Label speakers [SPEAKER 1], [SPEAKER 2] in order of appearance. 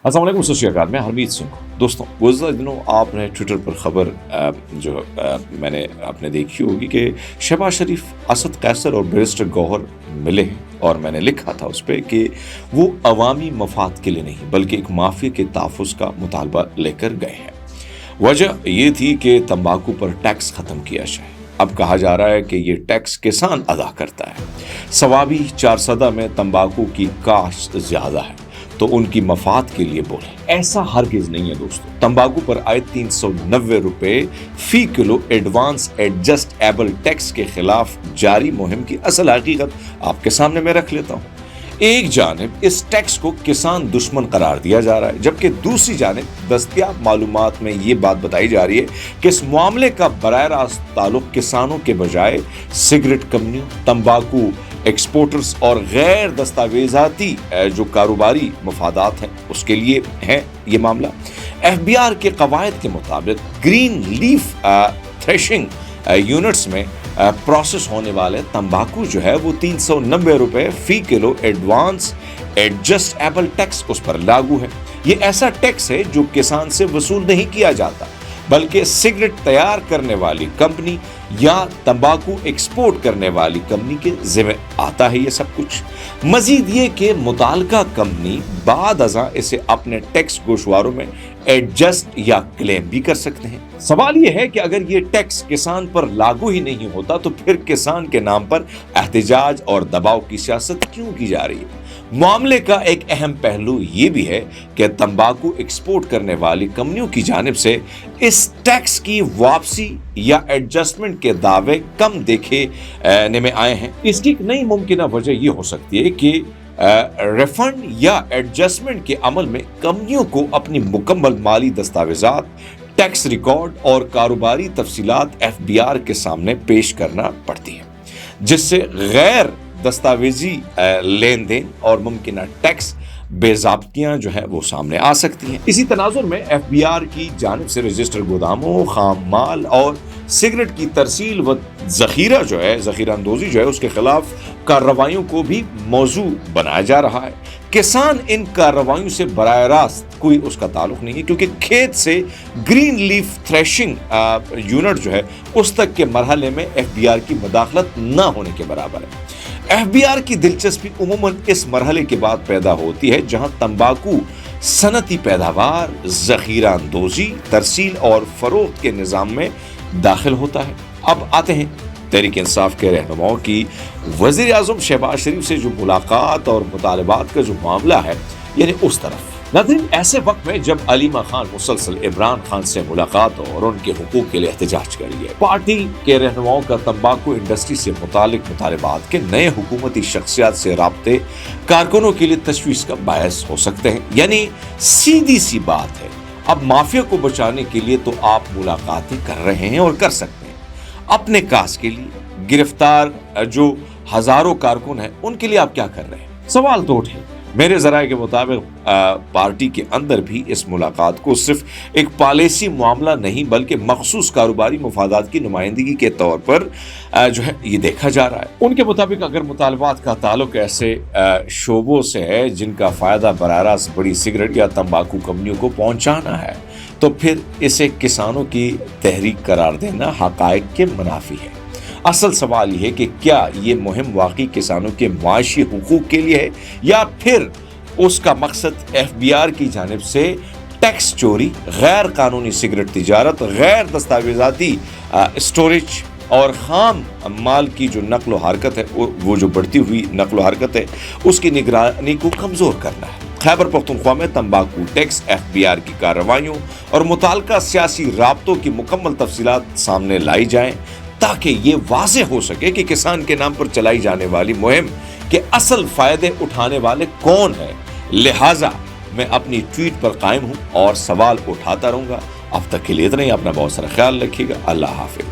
[SPEAKER 1] अस्सलाम वालेकुम, सत श्री अकाल। मैं हरमीत सिंह। दोस्तों, गुज़िश्ता दिनों आपने ट्विटर पर खबर मैंने आपने देखी होगी कि शहबाज शरीफ, असद कैसर और बैरिस्टर गौहर मिले हैं, और मैंने लिखा था उस पर कि वो अवामी मफाद के लिए नहीं बल्कि एक माफिया के तहफ़्फ़ुज़ का मुतालबा लेकर गए हैं। वजह ये थी कि तंबाकू पर टैक्स ख़त्म किया जाए। अब कहा जा रहा है कि ये टैक्स किसान अदा करता है। सवाबी 400 में तंबाकू की काश्त ज़्यादा है तो उनकी मफाद के लिए बोले, ऐसा हरगिज नहीं है दोस्तों। तंबाकू पर आए 390 रुपए फी किलो एडवांस एडजस्टेबल टैक्स के खिलाफ जारी मुहिम की असल हकीकत आपके सामने मैं रख लेता हूँ। एक जानिब इस टैक्स को किसान दुश्मन करार दिया जा रहा है, जबकि दूसरी जानिब दस्तयाब मालूमात में ये बात बताई जा रही है कि इस मामले का बराह रास्त ताल्लुक किसानों के बजाय सिगरेट कंपनियों, तंबाकू एक्सपोर्टर्स और गैर दस्तावेजाती जो कारोबारी मफादात हैं उसके लिए है ये मामला। FBI के कवायद के मुताबिक ग्रीन लीफ थ्रेशिंग यूनिट्स में प्रोसेस होने वाले तंबाकू जो है वो 390 रुपए फी किलो एडवांस एडजस्टेबल टैक्स उस पर लागू है। ये ऐसा टैक्स है जो किसान से वसूल नहीं किया जाता बल्कि सिगरेट तैयार करने वाली कंपनी या तंबाकू एक्सपोर्ट करने वाली कंपनी के जिम्मे आता है ये सब कुछ। मजीद ये कि मुताल्लिका कंपनी बाद अज़ां इसे अपने टैक्स गोशवारों में एडजस्ट या क्लेम भी कर सकते हैं। सवाल ये है कि अगर ये टैक्स किसान पर लागू ही नहीं होता तो फिर किसान के नाम पर एहतजाज और दबाव की सियासत क्यों की जा रही है। मामले का एक अहम पहलू ये भी है कि तंबाकू एक्सपोर्ट करने वाली कंपनियों की जानिब से इस टैक्स की वापसी या एडजस्टमेंट के दावे कम देखे में आए हैं। इसकी एक नई मुमकिन वजह ये हो सकती है कि रिफंड या एडजस्टमेंट के अमल में कंपनियों को अपनी मुकम्मल माली दस्तावेजात, टैक्स रिकॉर्ड और कारोबारी तफसीलात FBI के सामने पेश करना पड़ती है, जिससे गैर दस्तावेजी लेन देन और मुमकिन टैक्स बेज़ाब्तियां जो है वो सामने आ सकती हैं। इसी तनाजुर में FBI की जानिब से रजिस्टर गोदामों, खाम माल और सिगरेट की तरसील व ज़ख़ीरा अंदोज़ी जो है उसके खिलाफ कार्रवाइयों को भी मौजू बनाया जा रहा है। किसान इन कार्रवाइयों से बराह रास्त कोई उसका ताल्लुक नहीं है, क्योंकि खेत से ग्रीन लीफ थ्रेशिंग यूनिट जो है उस तक के मरहले में FBI की मदाखलत न होने के बराबर है। FBI की दिलचस्पी उमूमन इस मरहले के बाद पैदा होती है जहां तंबाकू सनती पैदावार, ज़ख़ीरा अंदोज़ी, तरसील और फरोख्त के निज़ाम में दाखिल होता है। अब आते हैं तहरीक इंसाफ के रहनुमाओं की वज़ीर आज़म शहबाज शरीफ से जो मुलाकात और मुतालबात का जो मामला है, यानी उस तरफ। नाज़रीन, ऐसे वक्त में जब अलीमा खान मुसलसल इमरान खान से मुलाकात और उनके हुकूक के लिए एहतजाज कर रही है, पार्टी के रहनुमाओं का तंबाकू इंडस्ट्री से मुतालिक मुतालबात के नए हुकूमती शख्सियात से राब्ते कारकुनों के लिए तशवीश का बायस हो सकते हैं। यानी सीधी सी बात है, अब माफिया को बचाने के लिए तो आप मुलाकातें कर रहे हैं और कर सकते हैं। अपने काज के लिए गिरफ्तार जो हजारों कारकुन हैं उनके लिए आप क्या कर रहे हैं? सवाल तो उठे। मेरे जराये के मुताबिक पार्टी के अंदर भी इस मुलाकात को सिर्फ एक पॉलिसी मामला नहीं बल्कि मखसूस कारोबारी मफादात की नुमाइंदगी के तौर पर जो है ये देखा जा रहा है। उनके मुताबिक अगर मुतालबात का ताल्लुक ऐसे शोबों से है जिनका फ़ायदा बराह रास्त बड़ी सिगरेट या तंबाकू कंपनियों को पहुँचाना है, तो फिर इसे किसानों की तहरीक करार देना हक़ाइक़ के मुनाफी है। असल सवाल यह है कि क्या ये मुहिम वाकई किसानों के माशी हुकूक के लिए है या फिर उसका मकसद FBI की जानिब से टैक्स चोरी, गैर कानूनी सिगरेट तिजारत, गैर दस्तावेजाती स्टोरेज और खाम माल की जो नकलो हरकत है, वो जो बढ़ती हुई नकलो हरकत है उसकी निगरानी को कमज़ोर करना है। खैबर पख्तूनख्वा में तंबाकू टैक्स FBI की कार्रवाइयों और मुताल्लिका सियासी राब्तों की मुकम्मल तफसीलात सामने लाई जाएं ताकि ये वाज़ेह हो सके कि किसान के नाम पर चलाई जाने वाली मुहिम के असल फायदे उठाने वाले कौन है। लिहाजा मैं अपनी ट्वीट पर कायम हूँ और सवाल उठाता रहूँगा। अब तक के लिए इतना ही। अपना बहुत सारा ख्याल रखिएगा। अल्लाह हाफिज।